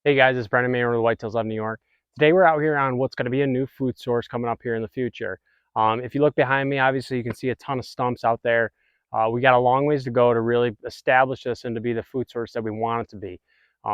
Hey guys, it's Brendan Mayer with Whitetails of New York. Today we're out here on what's going to be a new food source coming up here in the future. If you look behind me, obviously you can see a ton of stumps out there. We got a long ways to go to really establish this and to be the food source that we want it to be.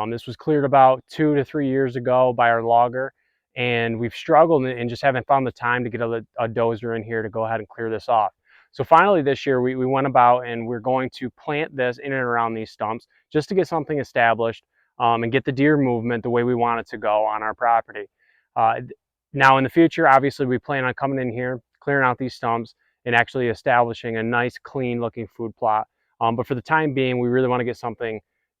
This was cleared about 2 to 3 years ago by our logger, and we've struggled and just haven't found the time to get a dozer in here to go ahead and clear this off. So finally this year we went about and we're going to plant this in and around these stumps just to get something established and get the deer movement the way we want it to go on our property. Uh, Now in the future, obviously we plan on coming in here, clearing out these stumps and actually establishing a nice clean looking food plot. But for the time being, we really want to get something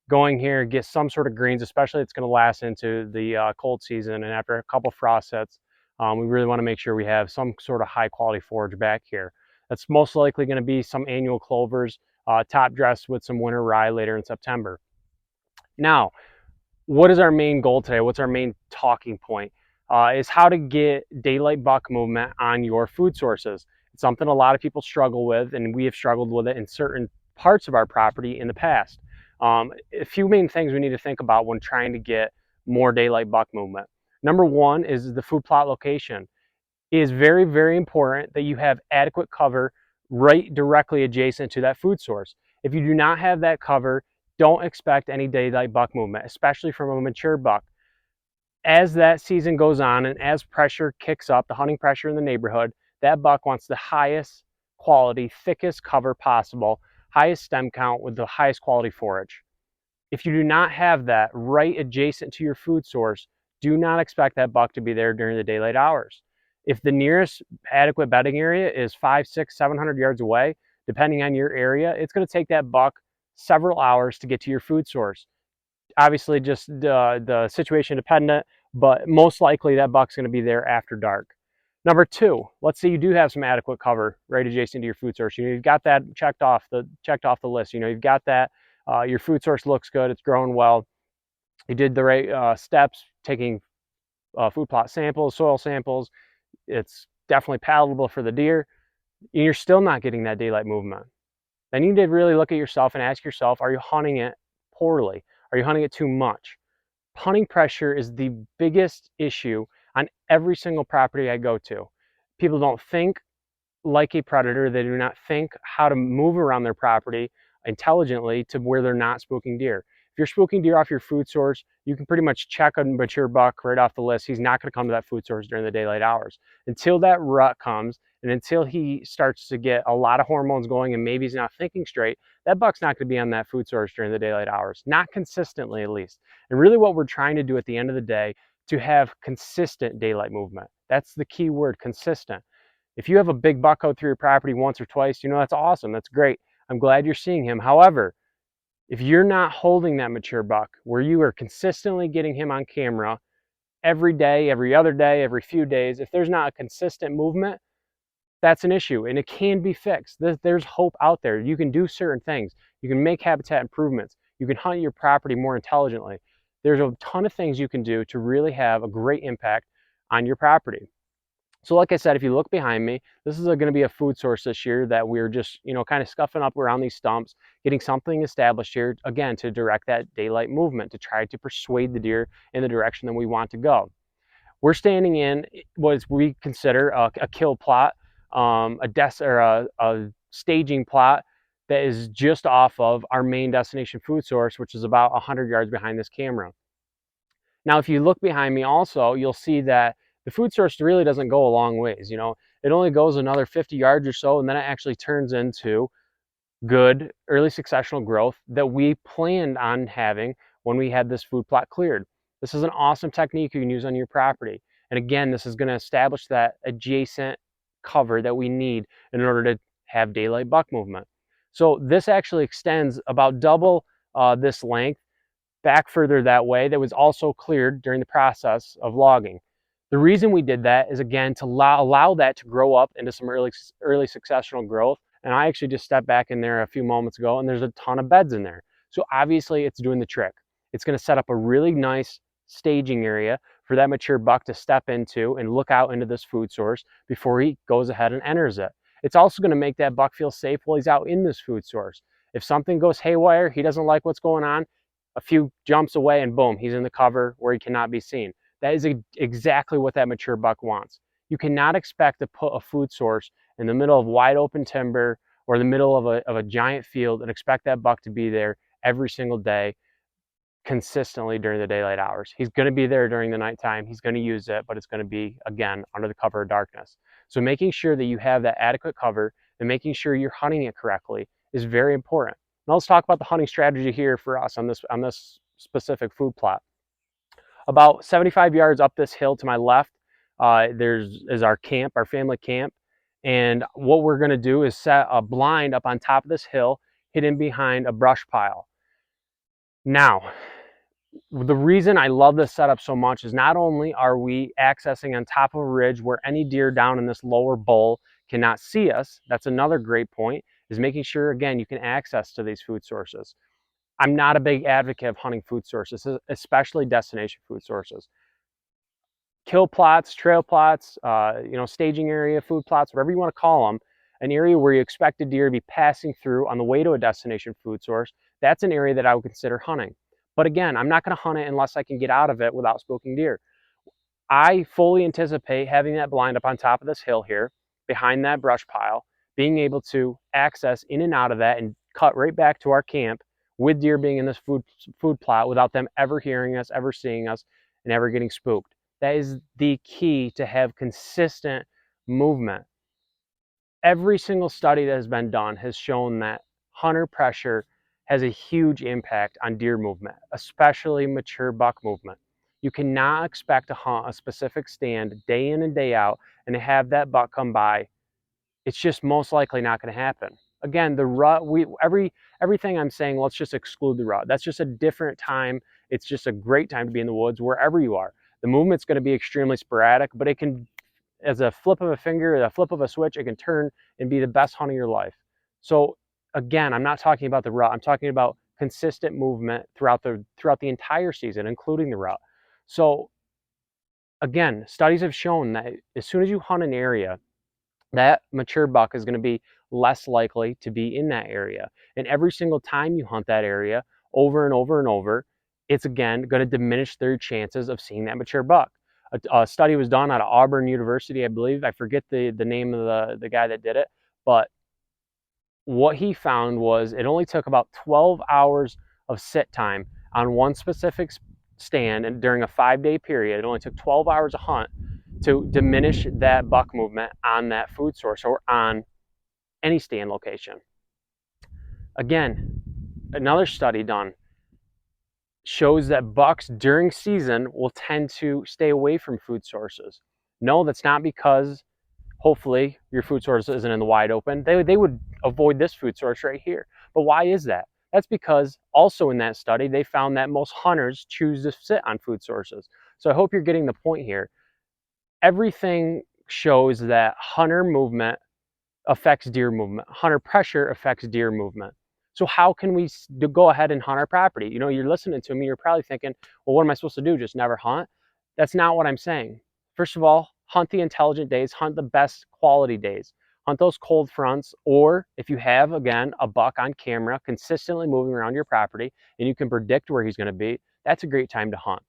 going here, get some sort of greens, especially it's going to last into the cold season. And after a couple frost sets, we really want to make sure we have some sort of high quality forage back here. That's most likely going to be some annual clovers, top dressed with some winter rye later in September. Now, what is our main goal today? What's our main talking point? Is how to get daylight buck movement on your food sources. It's something a lot of people struggle with, and we have struggled with it in certain parts of our property in the past. A few main things we need to think about when trying to get more daylight buck movement. Number one is the food plot location. It is very, very important that you have adequate cover right directly adjacent to that food source. If you do not have that cover, don't expect any daylight buck movement, especially from a mature buck. As that season goes on and as pressure kicks up, the hunting pressure in the neighborhood, that buck wants the highest quality, thickest cover possible, highest stem count with the highest quality forage. If you do not have that right adjacent to your food source, do not expect that buck to be there during the daylight hours. If the nearest adequate bedding area is 5, 6, 700 yards away, depending on your area, it's going to take that buck several hours to get to your food source. Obviously, just the situation dependent, but most likely that buck's going to be there after dark. Number two, let's say you do have some adequate cover right adjacent to your food source. You've got that checked off the list. You've got that. Your food source looks good. It's growing well. You did the right steps, taking food plot samples, soil samples. It's definitely palatable for the deer. And you're still not getting that daylight movement. Then you need to really look at yourself and ask yourself, are you hunting it poorly? Are you hunting it too much? Hunting pressure is the biggest issue on every single property I go to. People don't think like a predator. They do not think how to move around their property intelligently to where they're not spooking deer. If you're spooking deer off your food source, you can pretty much check a mature buck right off the list. He's not going to come to that food source during the daylight hours. Until that rut comes and until he starts to get a lot of hormones going and maybe he's not thinking straight, that buck's not going to be on that food source during the daylight hours, not consistently at least. And really what we're trying to do at the end of the day to have consistent daylight movement. That's the key word, consistent. If you have a big buck out through your property once or twice, that's awesome. That's great. I'm glad you're seeing him. However, if you're not holding that mature buck where you are consistently getting him on camera every day, every other day, every few days, if there's not a consistent movement, that's an issue and it can be fixed. There's hope out there. You can do certain things. You can make habitat improvements. You can hunt your property more intelligently. There's a ton of things you can do to really have a great impact on your property. So like I said, if you look behind me, this is going to be a food source this year that we're just, kind of scuffing up around these stumps, getting something established here, again, to direct that daylight movement, to try to persuade the deer in the direction that we want to go. We're standing in what we consider a kill plot, a staging plot that is just off of our main destination food source, which is about 100 yards behind this camera. Now, if you look behind me also, you'll see that the food source really doesn't go a long ways. It only goes another 50 yards or so, and then it actually turns into good early successional growth that we planned on having when we had this food plot cleared. This is an awesome technique you can use on your property. And again, this is going to establish that adjacent cover that we need in order to have daylight buck movement. So this actually extends about double this length back further that way that was also cleared during the process of logging. The reason we did that is, again, to allow that to grow up into some early successional growth. And I actually just stepped back in there a few moments ago and there's a ton of beds in there. So obviously it's doing the trick. It's going to set up a really nice staging area for that mature buck to step into and look out into this food source before he goes ahead and enters it. It's also going to make that buck feel safe while he's out in this food source. If something goes haywire, he doesn't like what's going on, a few jumps away and boom, he's in the cover where he cannot be seen. That is exactly what that mature buck wants. You cannot expect to put a food source in the middle of wide open timber or the middle of a giant field and expect that buck to be there every single day consistently during the daylight hours. He's going to be there during the nighttime. He's going to use it, but it's going to be, again, under the cover of darkness. So making sure that you have that adequate cover and making sure you're hunting it correctly is very important. Now let's talk about the hunting strategy here for us on this specific food plot. About 75 yards up this hill to my left, is our camp, our family camp. And what we're going to do is set a blind up on top of this hill, hidden behind a brush pile. Now, the reason I love this setup so much is not only are we accessing on top of a ridge where any deer down in this lower bowl cannot see us, that's another great point, is making sure, again, you can access to these food sources. I'm not a big advocate of hunting food sources, especially destination food sources. Kill plots, trail plots, staging area, food plots, whatever you want to call them, an area where you expect a deer to be passing through on the way to a destination food source, that's an area that I would consider hunting. But again, I'm not going to hunt it unless I can get out of it without spooking deer. I fully anticipate having that blind up on top of this hill here, behind that brush pile, being able to access in and out of that and cut right back to our camp with deer being in this food plot without them ever hearing us, ever seeing us, and ever getting spooked. That is the key to have consistent movement. Every single study that has been done has shown that hunter pressure has a huge impact on deer movement, especially mature buck movement. You cannot expect to hunt a specific stand day in and day out and to have that buck come by. It's just most likely not going to happen. Again, the rut, everything I'm saying, let's just exclude the rut. That's just a different time. It's just a great time to be in the woods wherever you are. The movement's going to be extremely sporadic, but it can, as a flip of a finger, a flip of a switch, it can turn and be the best hunt of your life. So again, I'm not talking about the rut. I'm talking about consistent movement throughout the entire season, including the rut. So again, studies have shown that as soon as you hunt an area, that mature buck is going to be less likely to be in that area. And every single time you hunt that area over and over and over, it's again going to diminish their chances of seeing that mature buck. A study was done out of Auburn University, I believe. I forget the name of the guy that did it, but what he found was it only took about 12 hours of sit time on one specific stand, and during a 5-day period, it only took 12 hours of hunt to diminish that buck movement on that food source or on any stand location. Again, another study done shows that bucks during season will tend to stay away from food sources. No, that's not because hopefully your food source isn't in the wide open. They would avoid this food source right here. But why is that? That's because also in that study, they found that most hunters choose to sit on food sources. So I hope you're getting the point here. Everything shows that hunter movement affects deer movement. Hunter pressure affects deer movement. So how can we go ahead and hunt our property? You know, you're listening to me, you're probably thinking, well, what am I supposed to do? Just never hunt? That's not what I'm saying. First of all, hunt the intelligent days, hunt the best quality days. Hunt those cold fronts, or if you have, again, a buck on camera consistently moving around your property and you can predict where he's going to be, that's a great time to hunt.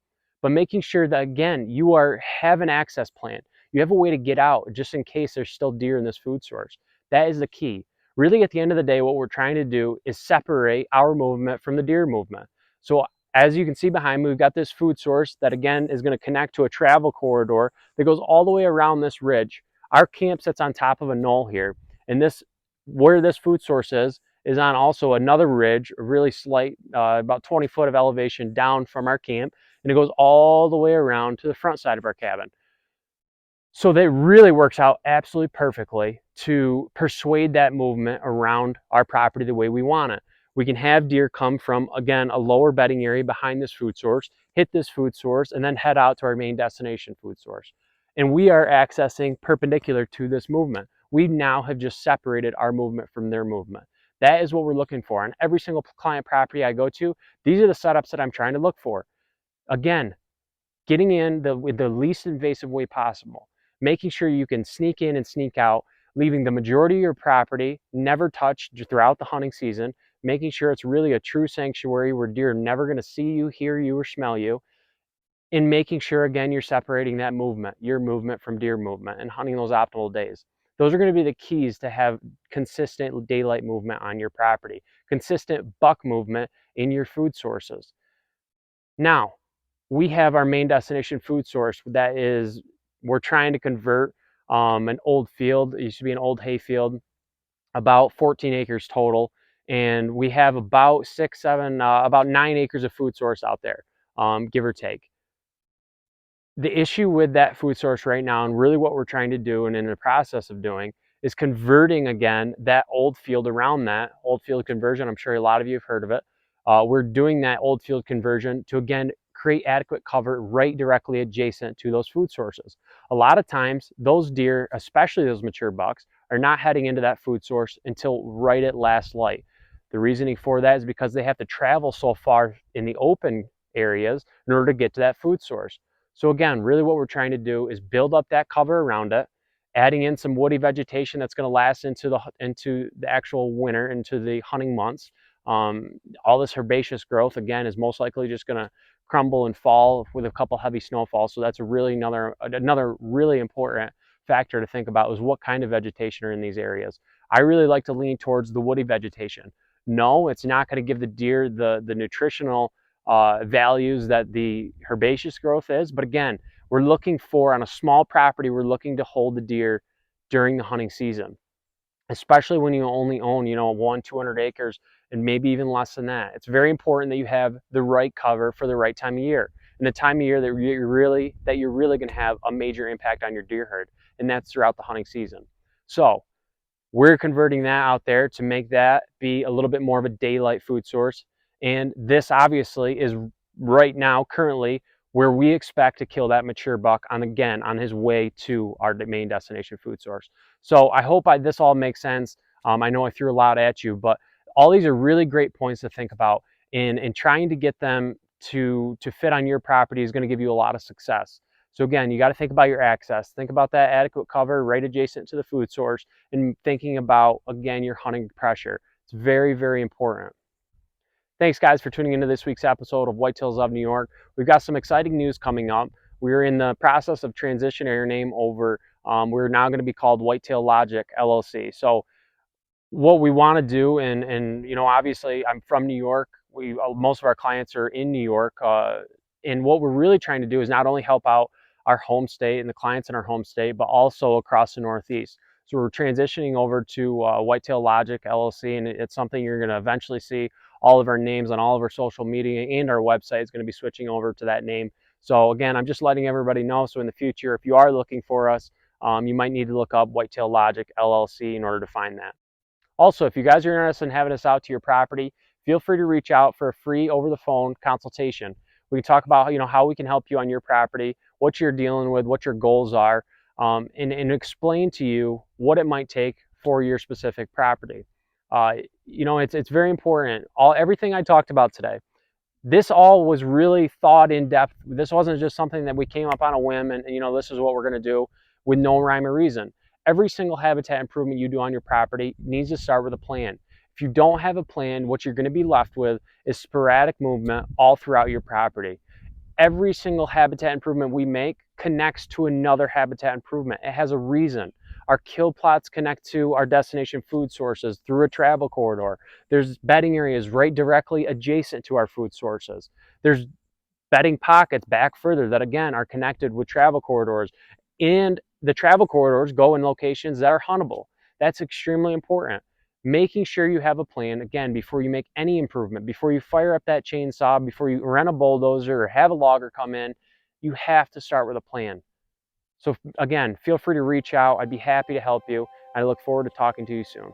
But making sure that, again, you have an access plan. You have a way to get out just in case there's still deer in this food source. That is the key. Really, at the end of the day, what we're trying to do is separate our movement from the deer movement. So as you can see behind me, we've got this food source that, again, is going to connect to a travel corridor that goes all the way around this ridge. Our camp sits on top of a knoll here, and where this food source is on also another ridge, a really slight, about 20 foot of elevation down from our camp, and it goes all the way around to the front side of our cabin. So that really works out absolutely perfectly to persuade that movement around our property the way we want it. We can have deer come from, again, a lower bedding area behind this food source, hit this food source, and then head out to our main destination food source. And we are accessing perpendicular to this movement. We now have just separated our movement from their movement. That is what we're looking for. On every single client property I go to, these are the setups that I'm trying to look for. Again, getting in with the least invasive way possible, making sure you can sneak in and sneak out, leaving the majority of your property never touched throughout the hunting season, making sure it's really a true sanctuary where deer are never going to see you, hear you, or smell you, and making sure, again, you're separating that movement, your movement from deer movement, and hunting those optimal days. Those are going to be the keys to have consistent daylight movement on your property, consistent buck movement in your food sources. Now, we have our main destination food source that is, we're trying to convert an old field. It used to be an old hay field, about 14 acres total. And we have about about 9 acres of food source out there, give or take. The issue with that food source right now, and really what we're trying to do and in the process of doing, is converting again that old field around that old field conversion. I'm sure a lot of you have heard of it. We're doing that old field conversion to again create adequate cover right directly adjacent to those food sources. A lot of times those deer, especially those mature bucks, are not heading into that food source until right at last light. The reasoning for that is because they have to travel so far in the open areas in order to get to that food source. So again, really what we're trying to do is build up that cover around it, adding in some woody vegetation that's going to last into the actual winter, into the hunting months. All this herbaceous growth, again, is most likely just going to crumble and fall with a couple heavy snowfalls. So that's a really another really important factor to think about, is what kind of vegetation are in these areas. I really like to lean towards the woody vegetation. No, it's not going to give the deer the nutritional values that the herbaceous growth is. But again, we're looking for, on a small property, we're looking to hold the deer during the hunting season, especially when you only own, 200 acres and maybe even less than that. It's very important that you have the right cover for the right time of year, and the time of year that you're really going to have a major impact on your deer herd, and that's throughout the hunting season. So we're converting that out there to make that be a little bit more of a daylight food source. And this obviously is right now currently where we expect to kill that mature buck on his way to our main destination food source. So I hope this all makes sense. I know I threw a lot at you, but all these are really great points to think about, and trying to get them to fit on your property is going to give you a lot of success. So again, you got to think about your access, think about that adequate cover right adjacent to the food source, and thinking about, again, your hunting pressure. It's very, very important. Thanks, guys, for tuning into this week's episode of Whitetails of New York. We've got some exciting news coming up. We're in the process of transitioning our name over. We're now going to be called Whitetail Logic LLC. So what we want to do, and obviously I'm from New York. Most of our clients are in New York, and what we're really trying to do is not only help out our home state and the clients in our home state, but also across the Northeast. So we're transitioning over to Whitetail Logic LLC, and it's something you're going to eventually see. All of our names on all of our social media and our website is going to be switching over to that name. So again, I'm just letting everybody know. So in the future, if you are looking for us, you might need to look up Whitetail Logic LLC in order to find that. Also, if you guys are interested in having us out to your property, feel free to reach out for a free over-the-phone consultation. We can talk about how we can help you on your property, what you're dealing with, what your goals are, and explain to you what it might take for your specific property. It's very important. Everything I talked about today, this all was really thought in depth. This wasn't just something that we came up on a whim and this is what we're going to do with no rhyme or reason. Every single habitat improvement you do on your property needs to start with a plan. If you don't have a plan, what you're going to be left with is sporadic movement all throughout your property. Every single habitat improvement we make connects to another habitat improvement. It has a reason. Our kill plots connect to our destination food sources through a travel corridor. There's bedding areas right directly adjacent to our food sources. There's bedding pockets back further that again are connected with travel corridors, and the travel corridors go in locations that are huntable. That's extremely important. Making sure you have a plan, again, before you make any improvement, before you fire up that chainsaw, before you rent a bulldozer or have a logger come in, you have to start with a plan. So again, feel free to reach out. I'd be happy to help you. I look forward to talking to you soon.